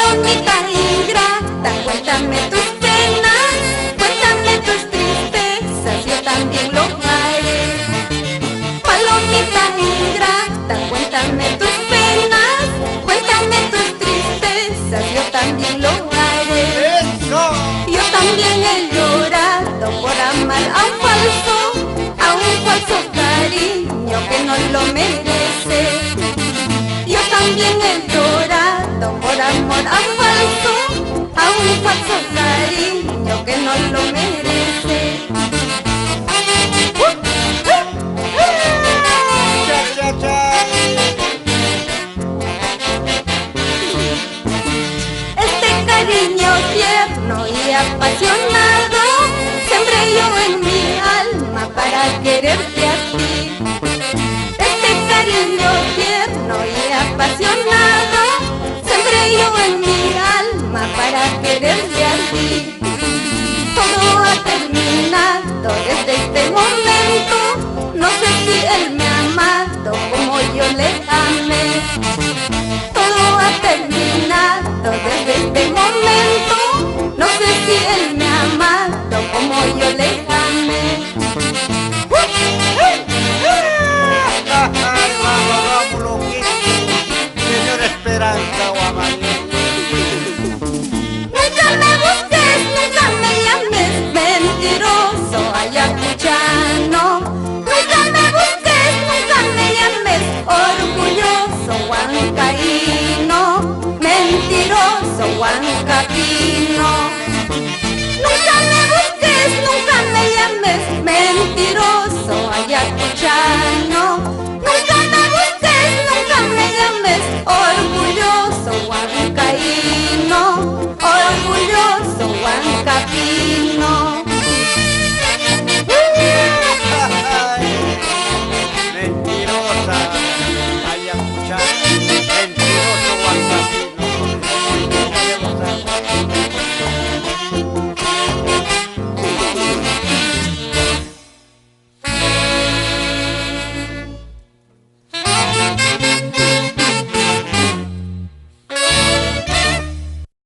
Palomita ingrata, cuéntame tus penas, cuéntame tus tristezas, yo también lo haré. Palomita ingrata, cuéntame tus penas, cuéntame tus tristezas, yo también lo haré. Yo también he llorado por amar a un falso cariño que no lo merece. Yo también he llorado por amor a un falso cariño que no lo merece. Este cariño tierno y apasionado sembré yo en mi alma para quererte a ti. Este cariño tierno y apasionado sembré yo en mi alma para quererte a ti. Todo ha terminado desde este momento, no sé si él me ha amado como yo le amé. Todo ha terminado desde este momento, no sé si él me ha amado como yo le amé. Señora Esperanza Guamaní. Nunca me busques, nunca me llames mentiroso, ayacuchano. Nunca me busques, nunca me llames orgulloso, huancaíno. Mentiroso, huancaíno.